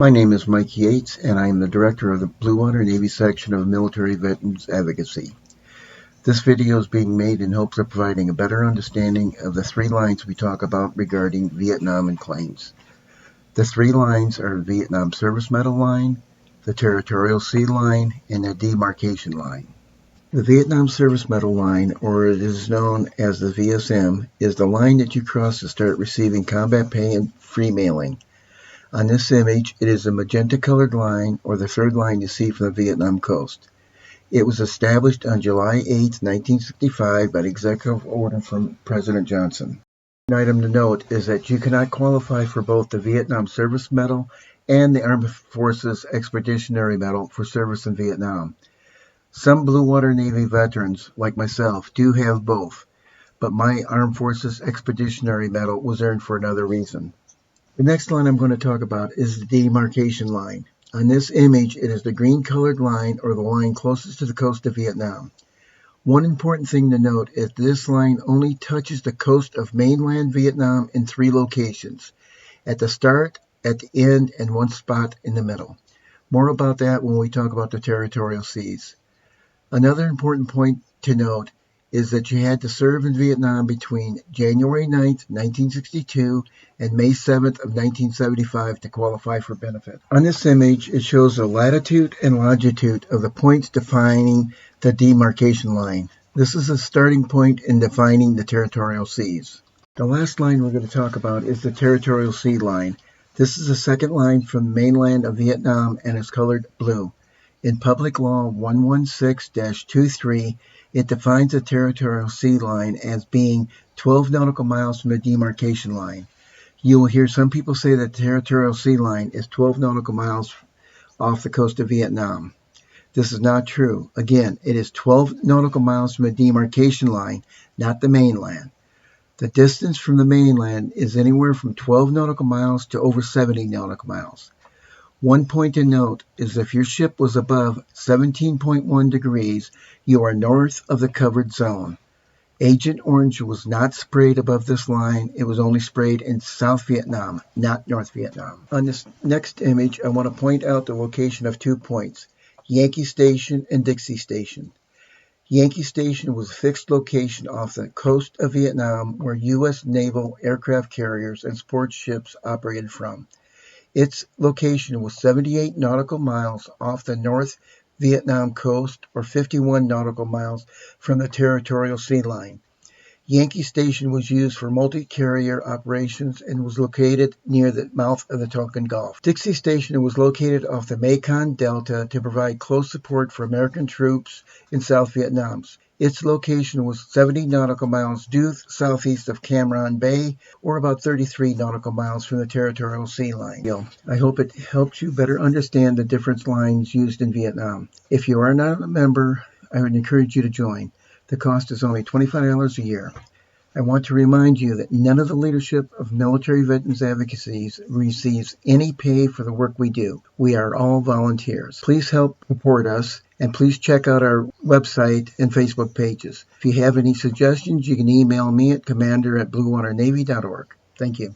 My name is Mike Yates, and I am the Director of the Blue Water Navy section of Military Veterans Advocacy. This video is being made in hopes of providing a better understanding of the three lines we talk about regarding Vietnam and claims. The three lines are the Vietnam Service Medal Line, the Territorial Sea Line, and the Demarcation Line. The Vietnam Service Medal Line, or it is known as the VSM, is the line that you cross to start receiving combat pay and free mailing. On this image, it is a magenta-colored line, or the third line you see from the Vietnam coast. It was established on July 8, 1965 by executive order from President Johnson. An item to note is that you cannot qualify for both the Vietnam Service Medal and the Armed Forces Expeditionary Medal for service in Vietnam. Some Blue Water Navy veterans, like myself, do have both, but my Armed Forces Expeditionary Medal was earned for another reason. The next line I'm going to talk about is the demarcation line. On this image, it is the green-colored line, or the line closest to the coast of Vietnam. One important thing to note is this line only touches the coast of mainland Vietnam in three locations: at the start, at the end, and one spot in the middle. More about that when we talk about the territorial seas. Another important point to note is that you had to serve in Vietnam between January 9th, 1962 and May 7th of 1975 to qualify for benefit. On this image, it shows the latitude and longitude of the points defining the demarcation line. This is a starting point in defining the territorial seas. The last line we're going to talk about is the territorial sea line. This is the second line from the mainland of Vietnam and is colored blue. In Public Law 116-23, it defines the territorial sea line as being 12 nautical miles from the demarcation line. You will hear some people say that the territorial sea line is 12 nautical miles off the coast of Vietnam. This is not true. Again, it is 12 nautical miles from the demarcation line, not the mainland. The distance from the mainland is anywhere from 12 nautical miles to over 70 nautical miles. One point to note is if your ship was above 17.1 degrees, you are north of the covered zone. Agent Orange was not sprayed above this line. It was only sprayed in South Vietnam, not North Vietnam. On this next image, I want to point out the location of 2 points, Yankee Station and Dixie Station. Yankee Station was a fixed location off the coast of Vietnam where U.S. naval aircraft carriers and support ships operated from. Its location was 78 nautical miles off the North Vietnam coast, or 51 nautical miles from the territorial sea line. Yankee Station was used for multi-carrier operations and was located near the mouth of the Tonkin Gulf. Dixie Station was located off the Mekong Delta to provide close support for American troops in South Vietnam. Its location was 70 nautical miles due southeast of Cam Ranh Bay, or about 33 nautical miles from the territorial sea line. I hope it helps you better understand the different lines used in Vietnam. If you are not a member, I would encourage you to join. The cost is only $25 a year. I want to remind you that none of the leadership of Military Veterans Advocacy receives any pay for the work we do. We are all volunteers. Please help support us, and please check out our website and Facebook pages. If you have any suggestions, you can email me at commander@bluewaternavy.org. Thank you.